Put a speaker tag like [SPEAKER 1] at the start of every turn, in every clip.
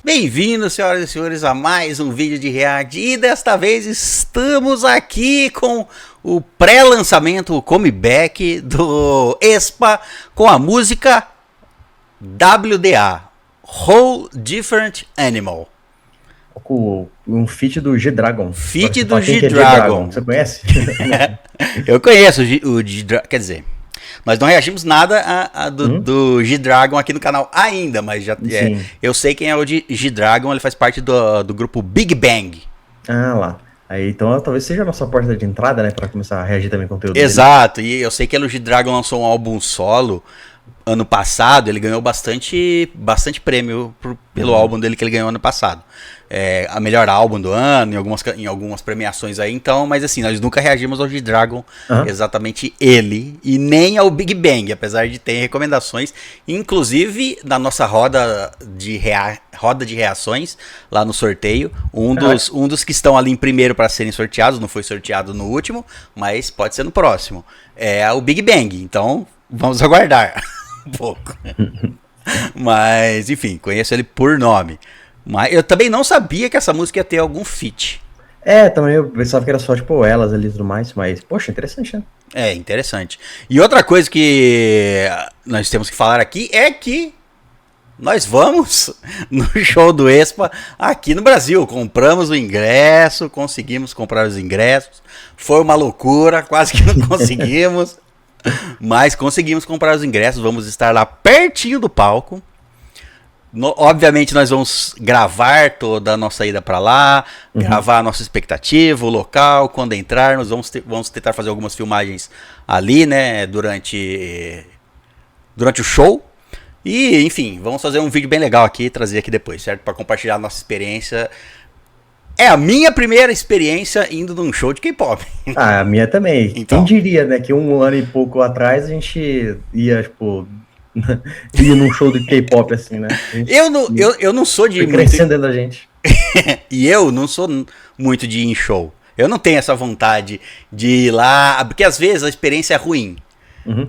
[SPEAKER 1] Bem-vindos, senhoras e senhores, a mais um vídeo de React. E desta vez estamos aqui com o pré-lançamento, o comeback do aespa com a música WDA, Whole Different Animal.
[SPEAKER 2] Com um feat do G-Dragon.
[SPEAKER 1] Feat do G-Dragon.
[SPEAKER 2] Você conhece?
[SPEAKER 1] Eu conheço o G-Dragon, quer dizer... Nós não reagimos nada do G-Dragon aqui no canal ainda, mas já eu sei quem é o G-Dragon, ele faz parte do grupo Big Bang.
[SPEAKER 2] Ah, lá. Aí, então talvez seja a nossa porta de entrada, né, pra começar a reagir também ao conteúdo
[SPEAKER 1] Exato, dele. E eu sei que o G-Dragon lançou um álbum solo ano passado, ele ganhou bastante prêmio pelo álbum dele que ele ganhou ano passado. A melhor álbum do ano, em algumas premiações aí, então, mas assim, nós nunca reagimos ao G-Dragon, exatamente ele, e nem ao Big Bang, apesar de ter recomendações, inclusive na nossa roda de reações, lá no sorteio, um dos que estão ali em primeiro para serem sorteados, não foi sorteado no último, mas pode ser no próximo, é o Big Bang, então vamos aguardar um pouco. Mas, enfim, conheço ele por nome. Mas eu também não sabia que essa música ia ter algum feat.
[SPEAKER 2] Também eu pensava que era só, tipo, elas ali e tudo mais, mas, poxa, interessante, né?
[SPEAKER 1] Interessante. E outra coisa que nós temos que falar aqui é que nós vamos no show do aespa aqui no Brasil. Compramos o ingresso, conseguimos comprar os ingressos. Foi uma loucura, quase que não conseguimos. Mas conseguimos comprar os ingressos, vamos estar lá pertinho do palco. Obviamente nós vamos gravar toda a nossa ida para lá, gravar a nossa expectativa, o local, quando entrarmos, vamos tentar fazer algumas filmagens ali, né, durante o show. E, enfim, vamos fazer um vídeo bem legal aqui, trazer aqui depois, certo? Para compartilhar a nossa experiência. É a minha primeira experiência indo num show de K-pop.
[SPEAKER 2] Ah, a minha também. Então, quem diria, né, que um ano e pouco atrás a gente ia, tipo... ir num show de K-pop assim, né?
[SPEAKER 1] Eu não sou de...
[SPEAKER 2] crescendo dentro da gente.
[SPEAKER 1] E eu não sou muito de ir em show. Eu não tenho essa vontade de ir lá, porque às vezes a experiência é ruim.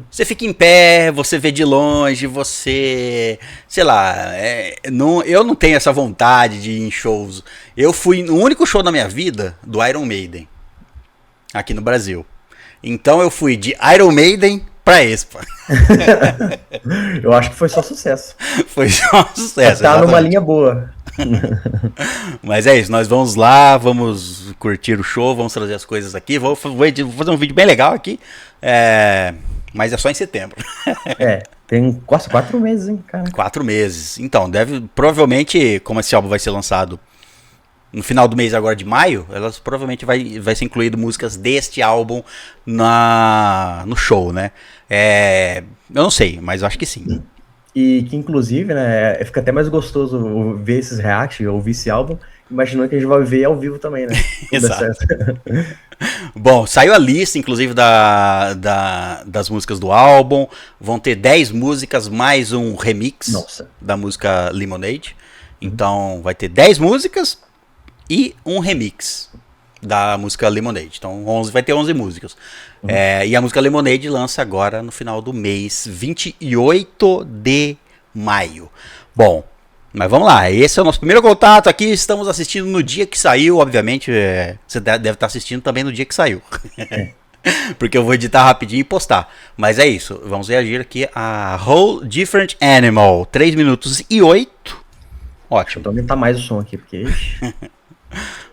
[SPEAKER 1] Você fica em pé, você vê de longe, você... Sei lá, eu não tenho essa vontade de ir em shows. Eu fui no único show da minha vida do Iron Maiden, aqui no Brasil. Então eu fui de Iron Maiden pra aespa.
[SPEAKER 2] Eu acho que foi só sucesso.
[SPEAKER 1] Foi só sucesso.
[SPEAKER 2] Tá numa linha boa.
[SPEAKER 1] Mas é isso, nós vamos lá, vamos curtir o show, vamos trazer as coisas aqui. Vou fazer um vídeo bem legal aqui. Mas é só em setembro.
[SPEAKER 2] Tem quase 4 meses, hein, cara.
[SPEAKER 1] 4 meses. Então, provavelmente, como esse álbum vai ser lançado no final do mês agora de maio, elas provavelmente vai ser incluído músicas deste álbum no show, né? Eu não sei, mas eu acho que sim.
[SPEAKER 2] E que inclusive, né, fica até mais gostoso ver esses reacts, ouvir esse álbum, imaginando que a gente vai ver ao vivo também, né?
[SPEAKER 1] Exato. Bom, saiu a lista, inclusive, das músicas do álbum. Vão ter 10 músicas, mais um remix da música Lemonade. Então, vai ter 10 músicas e um remix da música Lemonade. Então vai ter 11 músicas. E a música Lemonade lança agora no final do mês, 28 de maio. Bom, mas vamos lá. Esse é o nosso primeiro contato aqui. Estamos assistindo no dia que saiu. Obviamente, você deve estar assistindo também no dia que saiu. Porque eu vou editar rapidinho e postar. Mas é isso. Vamos reagir aqui a Whole Different Animal. 3 minutos e 8. Ótimo.
[SPEAKER 2] Então aumentar mais o som aqui, porque...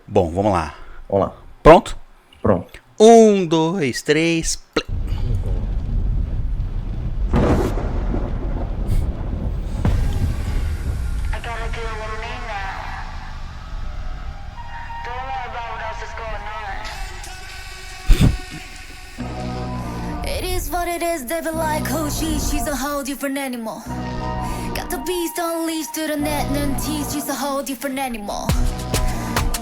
[SPEAKER 1] Bom, vamos lá.
[SPEAKER 2] Vamos lá.
[SPEAKER 1] Pronto?
[SPEAKER 2] Pronto.
[SPEAKER 1] 1, 2, 3, play.
[SPEAKER 3] It is what it is, they be like, oh she's a whole different animal. Got the beast unleashed to the net and tease, she's a whole different animal.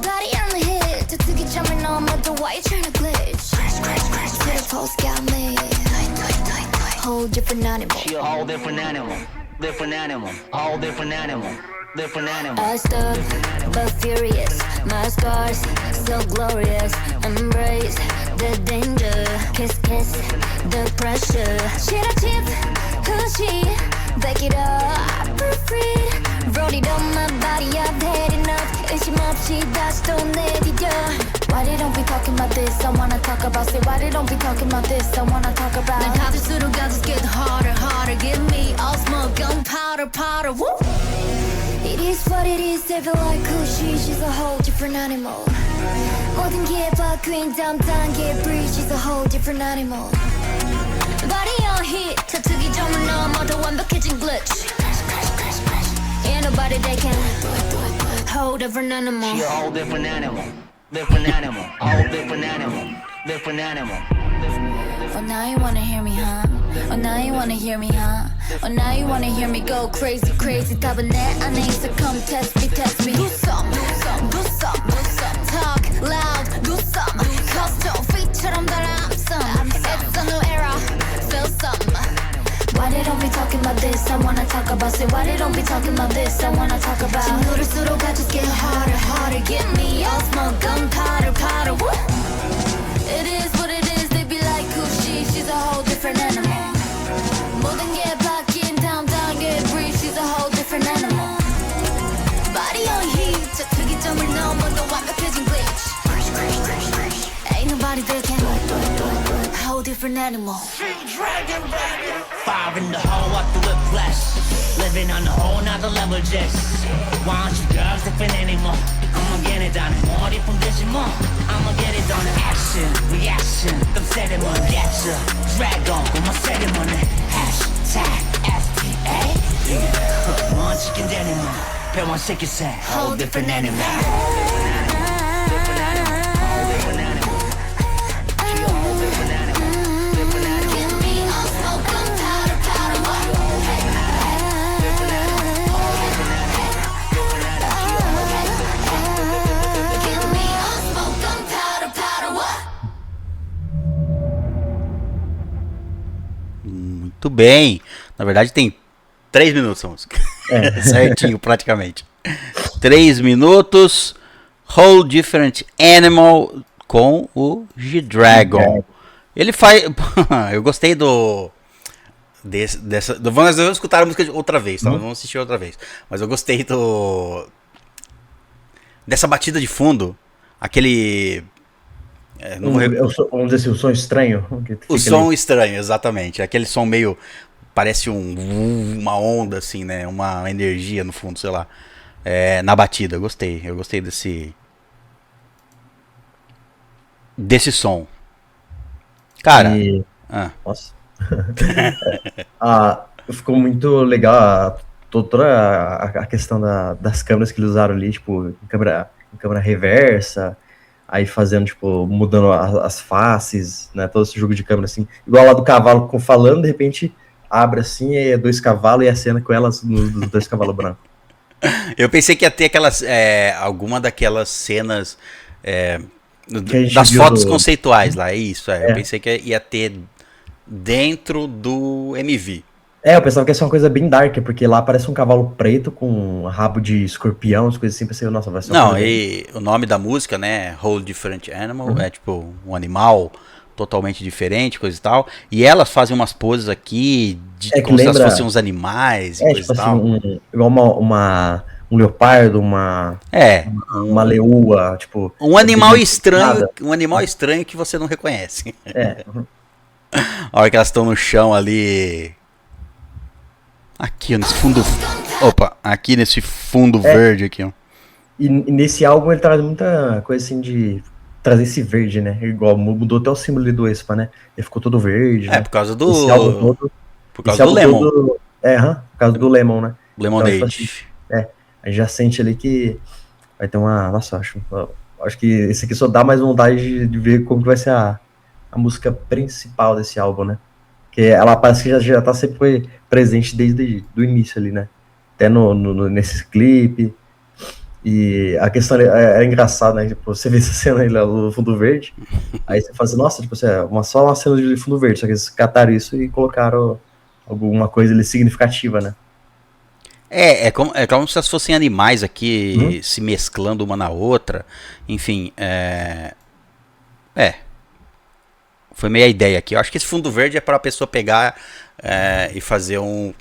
[SPEAKER 3] Got it on the hit, to took it jumping on, but the white trying to glitch. Scratch, to the post got me. Whole different animal.
[SPEAKER 4] She a whole different animal. Different animal. Whole different animal. Different animal.
[SPEAKER 3] I stuck, but furious. My scars, so glorious. Embrace the danger. Kiss, the pressure. She a tip, who's she? Back it up, for free. Wrote it on my body, I've had enough. 의심 없이 다시 또 내디뎌. Why they don't be talking about this? I wanna talk about. Say why they don't be talking about this? I wanna talk about. 난 가질수록 I just get harder, harder. Give me all smoke, gunpowder, powder. Woo! It is what it is. They feel like who she's a whole different animal. 모든 게 바뀐 다음 단계 breathe. She's a whole different animal. Body on hit. 터트기 점을 넘어도 완벽해진 glitch. Ain't nobody that can whole different animal.
[SPEAKER 4] She a whole different animal. Different animal. Whole different animal. Different animal.
[SPEAKER 3] Oh, now you wanna hear me, huh? Oh, now you wanna hear me, huh? Oh, now you wanna hear me go crazy, crazy. 답은 내 안에 있어. Come test me, test me. Do some, do some, do some, do some. Talk loud, do some. Custom feat처럼 달아 I'm some. It's a new era. Feel some. Why they don't be talking about this? I wanna talk about. Say why they don't be talking about this? I wanna talk about. 지금 누를수록 I just get harder, harder. Give me all smoke, gunpowder, powder. Woo! It is what it is. They be like who she's a whole different animal. 모든 게 바뀐 다음 단계 breathe. She's a whole different animal. Body on heat. 저 특이점을 넘어도 완벽해진 glitch. Ain't nobody that can whole different animal.
[SPEAKER 5] Fire in the hole up the whiplash. Living on a whole nother level just. Why don't you girls different anymore? I'ma get it done. 머리 품듯이 뭐 I'ma get it done. Action, reaction. 좀 세레머니 getcha. Dragon, 고마 세레머니. Hashtag FTA. 멋지긴 되니만. 배원 새끼새. Whole different animal.
[SPEAKER 1] Muito bem. Na verdade tem 3 minutos a música. Certinho, praticamente. 3 minutos. Whole Different Animal com o G-Dragon. Ele faz... Eu gostei do... Nós vamos escutar a música outra vez, tá? Vamos assistir outra vez. Mas eu gostei dessa batida de fundo. Aquele...
[SPEAKER 2] Vamos dizer assim, o som estranho.
[SPEAKER 1] O som ali. Estranho, exatamente. Aquele som meio... Parece uma onda, assim, né? Uma energia no fundo, sei lá. Na batida, eu gostei. Eu gostei desse som. Cara...
[SPEAKER 2] Nossa. Ficou muito legal toda a questão das câmeras que eles usaram ali, tipo, câmera reversa... Aí fazendo, tipo, mudando as faces, né? Todo esse jogo de câmera, assim. Igual lá do cavalo falando, de repente abre assim, e é 2 cavalos e a cena com elas dos 2 cavalos brancos.
[SPEAKER 1] Eu pensei que ia ter alguma daquelas cenas das fotos conceituais lá, é isso. Eu pensei que ia ter dentro do MV.
[SPEAKER 2] Eu pensava que ia ser uma coisa bem dark, porque lá parece um cavalo preto com um rabo de escorpião, as coisas assim, pensei, nossa, vai ser uma coisa
[SPEAKER 1] e o nome da música, né, Whole Different Animal, é tipo um animal totalmente diferente, coisa e tal, e elas fazem umas poses aqui, como se elas fossem uns animais e coisa
[SPEAKER 2] tipo
[SPEAKER 1] e tal.
[SPEAKER 2] Assim, igual um leopardo, uma leoa, tipo...
[SPEAKER 1] Um animal estranho que você não reconhece. A hora que elas estão no chão ali... Aqui nesse fundo. Opa, aqui nesse fundo verde aqui, ó.
[SPEAKER 2] E nesse álbum ele traz muita coisa assim de trazer esse verde, né? Igual mudou até o símbolo ali do Aespa, né? Ele ficou todo verde. Né?
[SPEAKER 1] Por causa do.
[SPEAKER 2] Esse álbum todo,
[SPEAKER 1] por causa do Lemon.
[SPEAKER 2] Por causa do Lemon, né?
[SPEAKER 1] Lemonade.
[SPEAKER 2] Então, assim, a gente já sente ali que vai ter uma. Nossa, acho que esse aqui só dá mais vontade de ver como que vai ser a música principal desse álbum, né? Que ela parece que já tá sempre presente desde o início ali, né? Até nesse clipe. E a questão é engraçada, né? Tipo, você vê essa cena aí lá no fundo verde, aí você fala assim, nossa, tipo, só uma cena de fundo verde, só que eles cataram isso e colocaram alguma coisa ali significativa, né?
[SPEAKER 1] É como se elas fossem animais aqui se mesclando uma na outra. Enfim, foi meio a ideia aqui. Eu acho que esse fundo verde é para a pessoa pegar e fazer um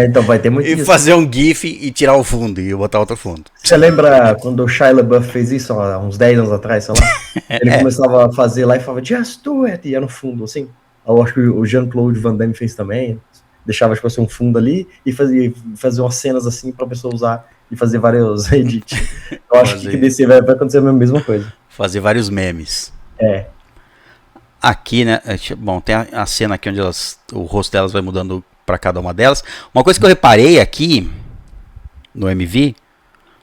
[SPEAKER 2] Então vai ter muito
[SPEAKER 1] E
[SPEAKER 2] isso.
[SPEAKER 1] fazer um GIF e tirar o fundo e botar outro fundo.
[SPEAKER 2] Você lembra quando o Shia LaBeouf fez isso há uns 10 anos atrás, sei lá? Ele começava a fazer lá e falava, just do it, e ia no fundo, assim. Eu acho que o Jean-Claude Van Damme fez também. Deixava, tipo assim, um fundo ali e fazia umas cenas assim pra pessoa usar e fazer vários edits. Eu acho que DC vai acontecer a mesma coisa.
[SPEAKER 1] Fazer vários memes.
[SPEAKER 2] É.
[SPEAKER 1] Aqui, né? Bom, tem a cena aqui onde o rosto delas vai mudando pra cada uma delas. Uma coisa que eu reparei aqui no MV.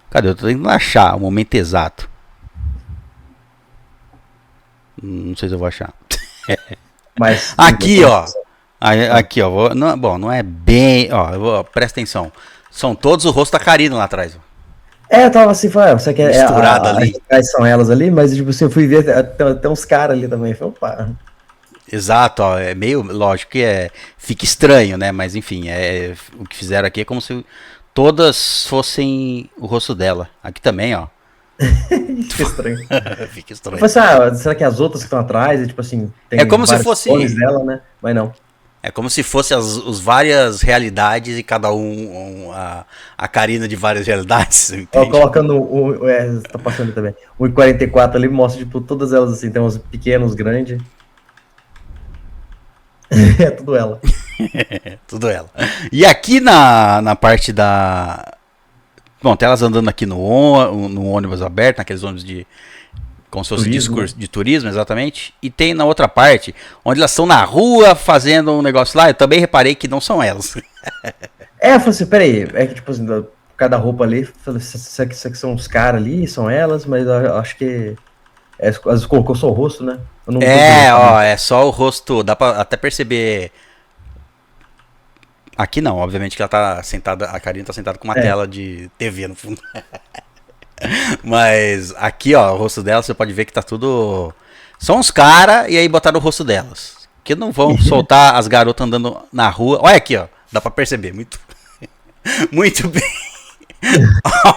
[SPEAKER 1] Cadê? Eu tô tentando achar o momento exato. Não sei se eu vou achar.
[SPEAKER 2] Mas
[SPEAKER 1] Aqui, ó. Aqui, ó. Não é bem. Ó, presta atenção. São todos o rosto da Karina lá atrás. Ó.
[SPEAKER 2] Eu tava assim, você quer
[SPEAKER 1] misturada ali.
[SPEAKER 2] São elas ali, mas tipo assim, eu fui ver até uns caras ali também. Falei, opa.
[SPEAKER 1] Exato, ó, é meio lógico que fica estranho, né? Mas enfim, o que fizeram aqui é como se todas fossem o rosto dela. Aqui também, ó.
[SPEAKER 2] Fica estranho.
[SPEAKER 1] Fica estranho.
[SPEAKER 2] Eu falei, será que as outras que estão atrás, tipo assim, tem
[SPEAKER 1] é como se fosse
[SPEAKER 2] clones dela, né? Mas não.
[SPEAKER 1] É como se fosse as várias realidades e cada a Karina de várias realidades.
[SPEAKER 2] Ó, colocando tá passando também. O 44 ali mostra, tipo, todas elas assim, tem uns pequenos, grandes. É tudo ela.
[SPEAKER 1] Tudo ela. E aqui na parte da. Bom, tem elas andando aqui no ônibus aberto, naqueles ônibus de. Como se fosse discurso de turismo, exatamente. E tem na outra parte, onde elas estão na rua fazendo um negócio lá. Eu também reparei que não são elas.
[SPEAKER 2] Eu falei assim, peraí, é que tipo assim, cada roupa ali, isso aqui são os caras ali, são elas, mas eu acho que. Às vezes colocou só o rosto, né?
[SPEAKER 1] É só o rosto. Dá pra até perceber. Aqui não, obviamente que ela tá sentada. A Karina tá sentada com uma tela de TV no fundo. Mas aqui, ó, o rosto dela, você pode ver que tá tudo. São uns caras e aí botaram o rosto delas. Que não vão soltar as garotas andando na rua. Olha aqui, ó. Dá pra perceber. Muito, muito bem.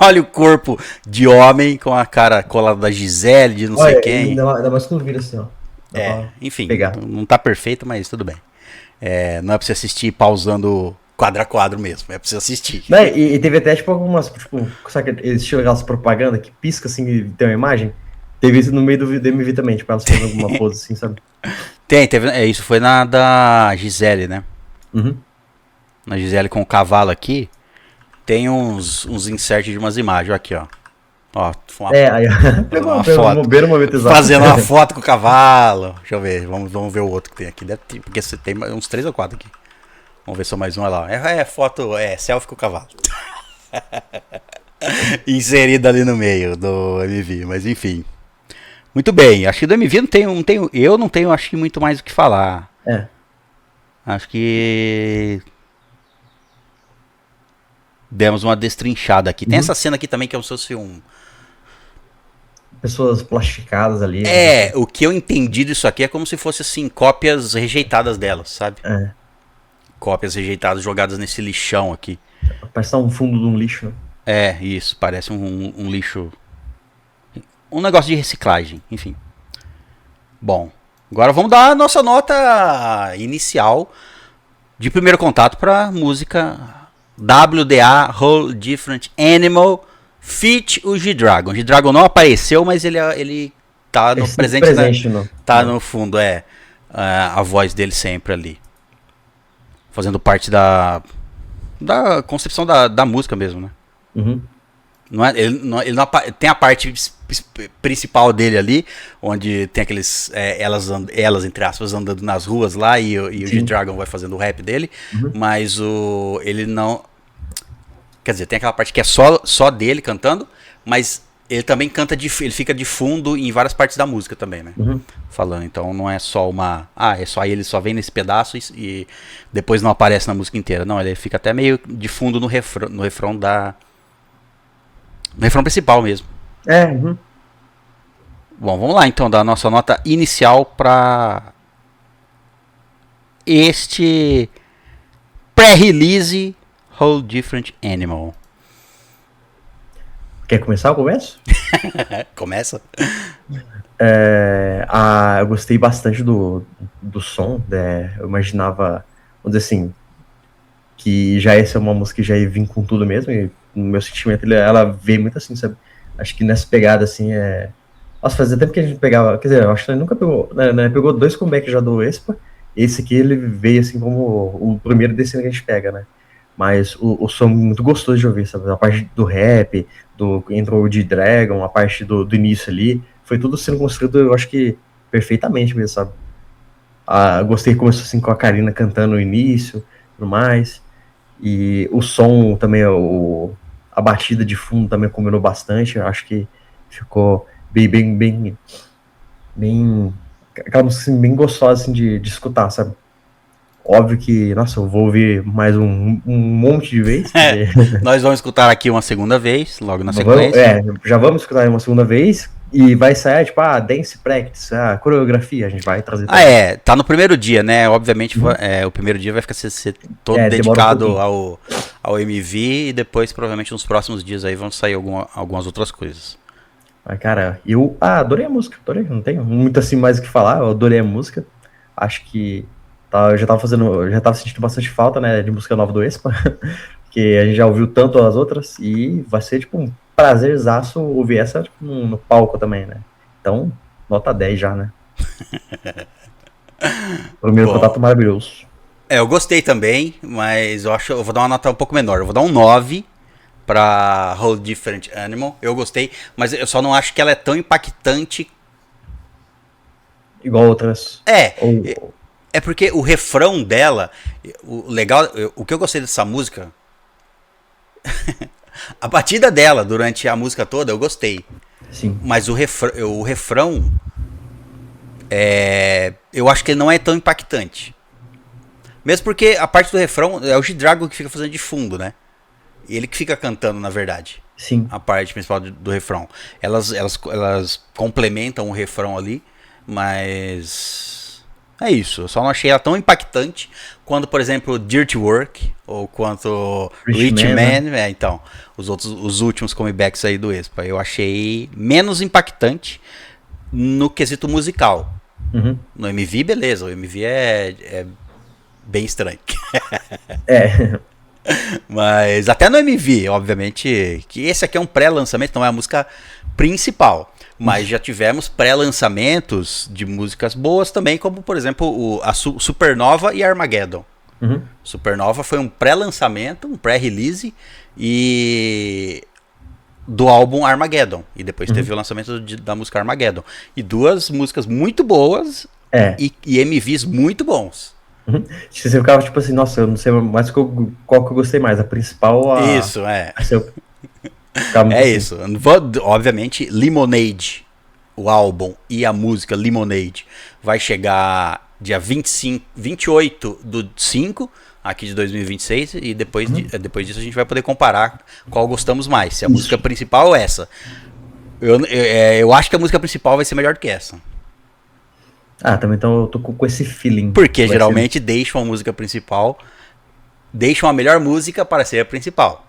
[SPEAKER 1] Olha o corpo de homem com a cara colada da Gisele, de não sei quem.
[SPEAKER 2] Ainda mais quando vira assim, ó.
[SPEAKER 1] Enfim, não tá perfeito, mas tudo bem. Não é pra você assistir pausando quadro a quadro mesmo, é pra você assistir.
[SPEAKER 2] E teve até tipo algumas, tipo, sabe que eles tinham aquelas propagandas que pisca assim e tem uma imagem? Teve isso no meio do MV também, tipo, elas fazendo alguma pose assim, sabe?
[SPEAKER 1] Isso foi na da Gisele, né?
[SPEAKER 2] Uhum.
[SPEAKER 1] Na Gisele com o cavalo aqui, tem uns inserts de umas imagens, aqui, ó. Ó,
[SPEAKER 2] aí
[SPEAKER 1] pegou uma foto, fazendo uma foto com o cavalo. Deixa eu ver, vamos ver o outro que tem aqui. Deve ter, porque você tem uns 3 ou 4 aqui. Vamos ver só mais um, olha lá. Foto, selfie com o cavalo. Inserida ali no meio do MV, mas enfim. Muito bem, acho que do MV eu não tenho acho que muito mais o que falar. Acho que demos uma destrinchada aqui. Tem essa cena aqui também que é como se fosse
[SPEAKER 2] pessoas plastificadas ali.
[SPEAKER 1] O que eu entendi disso aqui é como se fosse assim, cópias rejeitadas delas, sabe? Cópias rejeitadas jogadas nesse lixão aqui.
[SPEAKER 2] Parece um fundo de um lixo.
[SPEAKER 1] Isso, parece um lixo. Um negócio de reciclagem, enfim. Bom, agora vamos dar a nossa nota inicial de primeiro contato para música WDA Whole Different Animal feat. O G-Dragon. O G-Dragon não apareceu, mas ele tá no presente tá no fundo, a voz dele sempre ali. Fazendo parte da concepção da música mesmo, né?
[SPEAKER 2] Uhum.
[SPEAKER 1] Ele não tem a parte principal dele ali, onde tem aqueles elas entre aspas andando nas ruas lá e o G-Dragon vai fazendo o rap dele, mas ele não, quer dizer, tem aquela parte que é só dele cantando, mas ele também canta ele fica de fundo em várias partes da música também, né? Falando, então não é só ele só vem nesse pedaço e depois não aparece na música inteira, não, ele fica até meio de fundo no refrão no refrão principal mesmo. Bom, vamos lá então, dar a nossa nota inicial para este pré-release Whole Different Animal.
[SPEAKER 2] Quer começar? Eu começo?
[SPEAKER 1] Começa.
[SPEAKER 2] Eu gostei bastante do som. Eu imaginava, vamos dizer assim, que já essa é uma música que já ia vir com tudo mesmo, e no meu sentimento ela veio muito assim, sabe? Acho que nessa pegada assim Nossa, fazia tempo que a gente pegava, quer dizer, eu acho que ele nunca pegou, né, pegou 2 comebacks já do Aespa, esse aqui ele veio assim como o primeiro desse que a gente pega, né? Mas o som muito gostoso de ouvir, sabe? A parte do rap, entrou o D-Dragon, a parte do início ali, foi tudo sendo construído, eu acho que perfeitamente mesmo, sabe? Gostei que começou assim com a Karina cantando no início, tudo mais, e o som também, a batida de fundo também combinou bastante, eu acho que ficou bem aquela música assim, bem gostosa assim, de escutar, sabe? Óbvio que, nossa, eu vou ouvir mais um monte de vezes.
[SPEAKER 1] Nós vamos escutar aqui uma segunda vez, logo na sequência.
[SPEAKER 2] Já vamos escutar uma segunda vez. E vai sair, tipo, dance practice, a coreografia, a gente vai trazer também.
[SPEAKER 1] Tá no primeiro dia, né? Obviamente, o primeiro dia vai ficar ser todo dedicado ao MV, e depois, provavelmente, nos próximos dias aí vão sair algumas outras coisas.
[SPEAKER 2] Cara, eu adorei a música, não tenho muito assim mais o que falar, eu adorei a música. Acho que eu já tava sentindo bastante falta, né, de música nova do Aespa, porque a gente já ouviu tanto as outras, e vai ser, tipo, um prazerzaço ouvir essa tipo, no palco também, né? Então, nota 10 já, né? Primeiro contato maravilhoso.
[SPEAKER 1] Eu gostei também, mas eu vou dar uma nota um pouco menor. Eu vou dar um 9 pra Whole Different Animal. Eu gostei, mas eu só não acho que ela é tão impactante.
[SPEAKER 2] Igual outras.
[SPEAKER 1] É porque o refrão dela, o que eu gostei dessa música, a batida dela durante a música toda eu gostei.
[SPEAKER 2] Sim.
[SPEAKER 1] Mas o refrão, eu acho que ele não é tão impactante. Mesmo porque a parte do refrão é o G-Dragon que fica fazendo de fundo, né? E ele que fica cantando, na verdade.
[SPEAKER 2] Sim.
[SPEAKER 1] A parte principal do refrão. Elas complementam o refrão ali, mas é isso. Eu só não achei ela tão impactante quanto, por exemplo, Dirty Work ou quanto Rich Man. Né? Então, os últimos comebacks aí do Aespa. Eu achei menos impactante no quesito musical.
[SPEAKER 2] Uhum.
[SPEAKER 1] No MV, beleza. O MV é bem estranho. Mas até no MV, obviamente, que esse aqui é um pré-lançamento, não é a música principal. Mas já tivemos pré-lançamentos de músicas boas também, como por exemplo a Supernova e Armageddon.
[SPEAKER 2] Uhum.
[SPEAKER 1] Supernova foi um pré-lançamento, um pré-release do álbum Armageddon. E depois teve o lançamento da música Armageddon. E 2 músicas muito boas e MVs muito bons.
[SPEAKER 2] Uhum. Você ficava tipo assim, nossa, eu não sei mais qual que eu gostei mais, a principal ou a...
[SPEAKER 1] Isso,
[SPEAKER 2] assim.
[SPEAKER 1] Isso. Obviamente, Lemonade, o álbum e a música Lemonade vai chegar dia 28 do 5, aqui de 2026, e depois disso a gente vai poder comparar qual gostamos mais, se a música principal ou essa. Eu acho que a música principal vai ser melhor do que essa.
[SPEAKER 2] Também então eu tô com esse feeling.
[SPEAKER 1] Porque geralmente deixam a música principal, deixam a melhor música para ser a principal.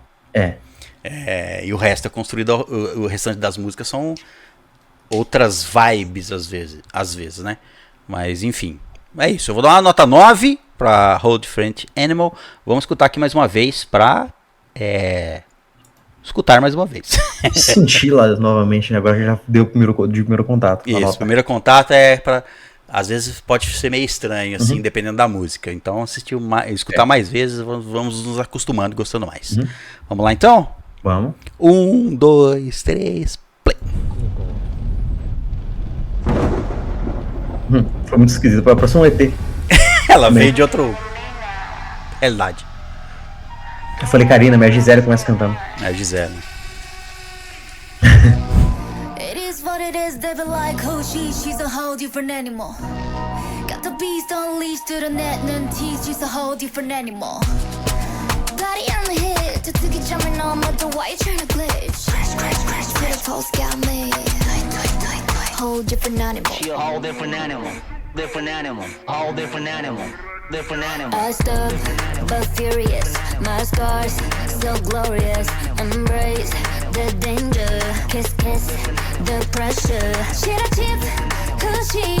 [SPEAKER 1] E o resto é construído, o restante das músicas são outras vibes às vezes, né? Mas enfim, é isso. Eu vou dar uma nota 9 para Whole Different Animal. Vamos escutar aqui mais uma vez para escutar mais uma vez.
[SPEAKER 2] Sentir lá novamente, né? Agora já deu o primeiro contato.
[SPEAKER 1] Isso, o primeiro contato é para... Às vezes pode ser meio estranho, assim, dependendo da música. Então, escutar mais vezes, vamos nos acostumando, gostando mais. Vamos lá, então?
[SPEAKER 2] Vamos.
[SPEAKER 1] 1, 2, 3, play.
[SPEAKER 2] Foi muito esquisito. Parece um ET.
[SPEAKER 1] Ela veio de outra realidade.
[SPEAKER 2] Eu falei, Karina, minha Gisele começa cantando.
[SPEAKER 1] É a Gisele.
[SPEAKER 3] What it is, they be like who she's a whole different animal. Got the beast unleashed to the net and tease, she's a whole different animal. Body on the hit, to take it jumping on, but the white trying to glitch. Scratch, to the post got me. Whole different animal.
[SPEAKER 4] She a whole different animal. Different animal. Whole different animal. Different animal.
[SPEAKER 3] I stop, but furious. My scars, so glorious. Embrace the danger. Kiss, kiss, the pressure. Should I chip? Who's she?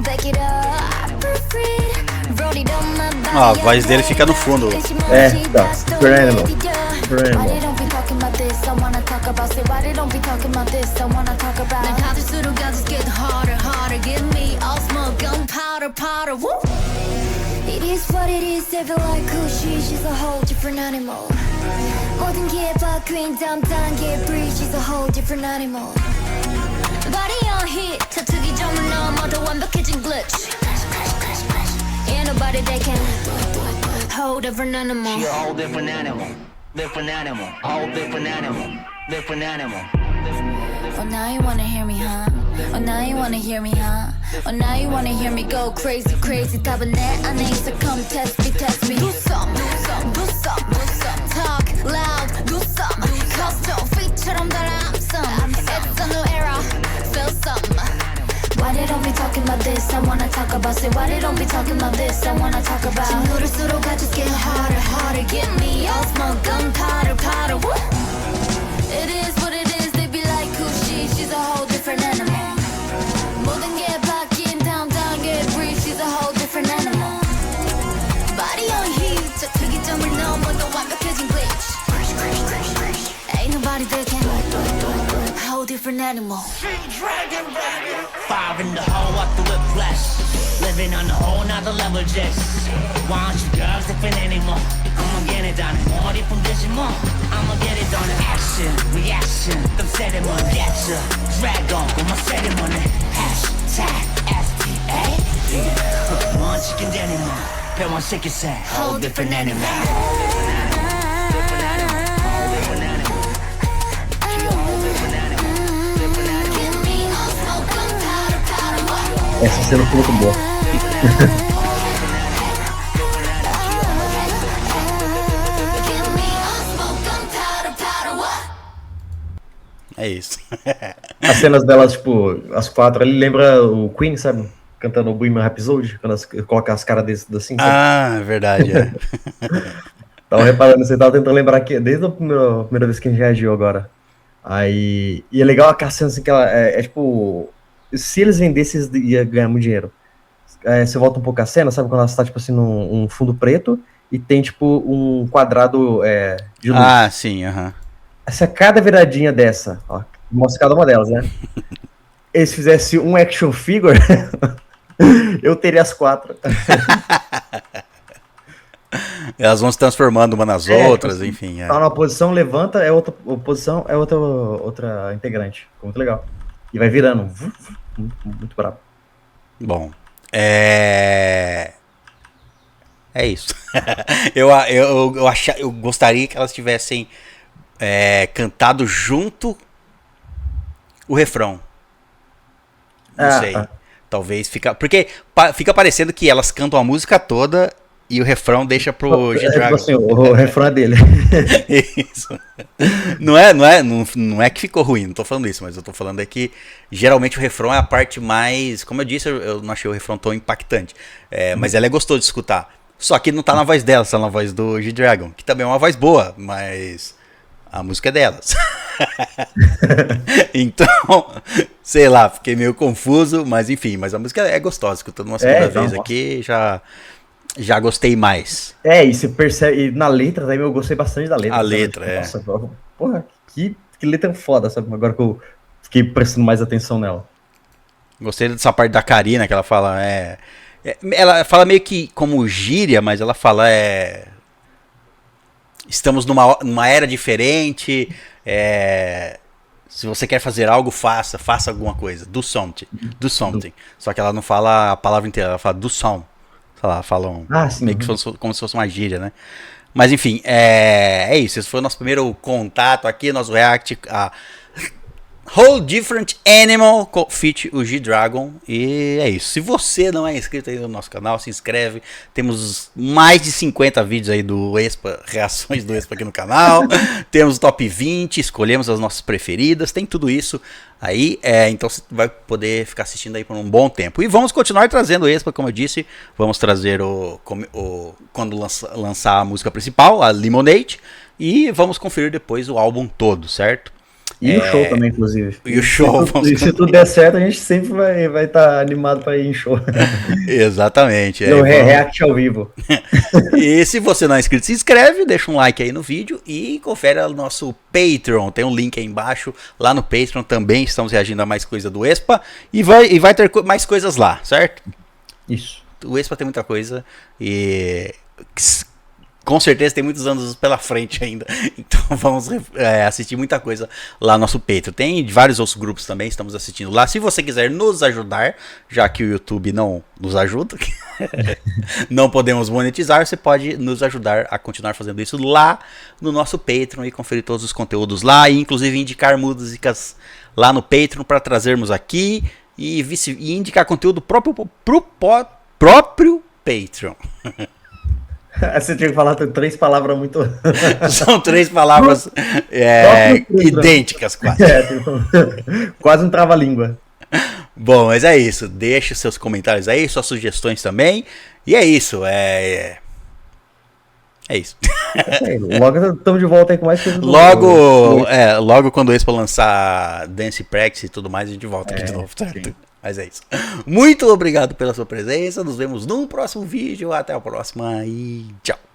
[SPEAKER 3] Back it up, free. Roll it on my body.
[SPEAKER 1] Ó, a voz dele fica no fundo.
[SPEAKER 2] É, tá. Super Animal. Super Animal.
[SPEAKER 3] Why they don't be talking about this? I wanna talk about it. Why they don't be talking about this? I wanna talk about. 난 가질수록 just get harder, harder. Give me all smoke, gunpowder, powder. Woo! It is what it is. They feel like Kushi. She's a whole different animal. 모든 게 바뀐 다음 단계 breathe. She's a whole different animal. Body on hit. 터뜨기 점을 넘어도 완벽해진 glitch. Ain't nobody that can hold different animal.
[SPEAKER 4] You're a whole different animal. Different animal. Whole different animal. Different animal.
[SPEAKER 3] Oh, now you wanna hear me, huh? Oh, now you wanna hear me, huh? Oh, now you wanna hear me go crazy, crazy. 답은 내 안에 있어. Come test me, test me. Do some, do some, do some, do some. Talk loud, do some. Custom feature처럼 달아, I'm some. It's a new era, feel some. Why they don't be talking about this? I wanna talk about it. Why they don't be talking about this? I wanna talk about. 지금 흐를수록 I just get harder, harder. Give me all smoke, gunpowder, powder. Woo! It is what it is. They be like Kushi. She's a whole different animal. 모든 게 바뀐 다음 단계 breathe. She's a whole different animal. Body on heat. 저 특이점을 넘어도 완벽해진 glitch. Ain't nobody that can. Whole different animal.
[SPEAKER 5] Fire in the hole, up the whiplash. Living on a whole nother level, just. Why don't you girls different anymore? I'ma get it done. 어디 품듯이 뭐? I'ma get it done. Action, reaction. 좀 세레머니, get ya. Drag on, with my ceremony. Hashtag FTA. One chicken animal. Pay one shake yourself. Whole different animal.
[SPEAKER 3] Give me all smoke, gunpowder, powder. What?
[SPEAKER 2] Essa cena foi muito boa.
[SPEAKER 3] Give me all smoke, gunpowder, powder. What?
[SPEAKER 1] É isso.
[SPEAKER 2] As cenas delas, tipo, as quatro ali, lembra o Queen, sabe? Cantando o Bohemian Rhapsody, quando elas colocam as caras desse, assim, sabe?
[SPEAKER 1] Ah, é verdade. É.
[SPEAKER 2] Tava reparando, você tava tentando lembrar que desde a primeira vez que a gente reagiu agora. Aí. E é legal aquela cena assim que ela. É tipo. Se eles vendessem, eles iam ganhar muito dinheiro. Você volta um pouco a cena, sabe? Quando ela está, tipo assim, num fundo preto e tem, tipo, um quadrado de luz.
[SPEAKER 1] Ah, sim, aham.
[SPEAKER 2] Essa cada viradinha dessa, ó, mostra cada uma delas, né? Eles fizessem um action figure, eu teria as quatro.
[SPEAKER 1] Elas vão se transformando uma nas outras, enfim. É.
[SPEAKER 2] Tá numa posição, levanta, é outra posição, é outra integrante. Ficou muito legal. E vai virando. Muito bravo.
[SPEAKER 1] Bom, é isso. Eu gostaria que elas tivessem cantado junto o refrão. Não sei. Talvez fica. Porque fica parecendo que elas cantam a música toda e o refrão deixa pro G-Dragon.
[SPEAKER 2] Assim, o refrão é dele.
[SPEAKER 1] Isso. Não é que ficou ruim, não tô falando isso, mas eu tô falando é que geralmente o refrão é a parte mais. Como eu disse, eu não achei o refrão tão impactante. Mas ela é gostosa de escutar. Só que não tá na voz dela, tá na voz do G-Dragon, que também é uma voz boa, mas a música é delas. Então, sei lá, fiquei meio confuso, mas enfim, mas a música é gostosa, escutando uma segunda vez aqui, já gostei mais.
[SPEAKER 2] E você percebe, e na letra também eu gostei bastante da letra.
[SPEAKER 1] A letra,
[SPEAKER 2] Nossa, porra, que letra foda, sabe? Agora que eu fiquei prestando mais atenção nela.
[SPEAKER 1] Gostei dessa parte da Karina, que ela fala, ela fala meio que como gíria, mas ela fala, estamos numa era diferente, se você quer fazer algo, faça alguma coisa, do something. Só que ela não fala a palavra inteira, ela fala do som. Sei lá, falam meio que como se fosse uma gíria, né? Mas enfim, é isso. Esse foi o nosso primeiro contato aqui, nosso react a Whole Different Animal feat. O G-Dragon. E é isso. Se você não é inscrito aí no nosso canal, se inscreve. Temos mais de 50 vídeos aí do Expa, reações do Expa aqui no canal. Temos o top 20, escolhemos as nossas preferidas. Tem tudo isso aí. Então você vai poder ficar assistindo aí por um bom tempo. E vamos continuar trazendo o Expa, como eu disse. Vamos trazer quando lançar a música principal, a Lemonade. E vamos conferir depois o álbum todo, certo?
[SPEAKER 2] E o show também, inclusive.
[SPEAKER 1] E o show,
[SPEAKER 2] E se tudo der certo, a gente sempre vai estar animado para ir em show.
[SPEAKER 1] Exatamente.
[SPEAKER 2] No react ao vivo.
[SPEAKER 1] E se você não é inscrito, se inscreve, deixa um like aí no vídeo e confere o nosso Patreon. Tem um link aí embaixo. Lá no Patreon também estamos reagindo a mais coisa do Expa. E vai ter mais coisas lá, certo?
[SPEAKER 2] Isso.
[SPEAKER 1] O Expa tem muita coisa e com certeza tem muitos anos pela frente ainda. Então vamos assistir muita coisa lá no nosso Patreon. Tem vários outros grupos também, estamos assistindo lá. Se você quiser nos ajudar, já que o YouTube não nos ajuda, não podemos monetizar, você pode nos ajudar a continuar fazendo isso lá no nosso Patreon e conferir todos os conteúdos lá. E inclusive indicar músicas lá no Patreon para trazermos aqui e indicar conteúdo próprio Patreon.
[SPEAKER 2] Você tinha que falar 3 palavras muito.
[SPEAKER 1] São 3 palavras idênticas, quase.
[SPEAKER 2] Quase um trava-língua.
[SPEAKER 1] Bom, mas é isso. Deixe seus comentários aí, suas sugestões também. E é isso. É isso.
[SPEAKER 2] Logo estamos de volta aí com mais coisas.
[SPEAKER 1] Logo quando o Expo lançar Dance Practice e tudo mais, a gente volta aqui de novo, certo? Sim. Mas é isso. Muito obrigado pela sua presença. Nos vemos num próximo vídeo. Até a próxima e tchau.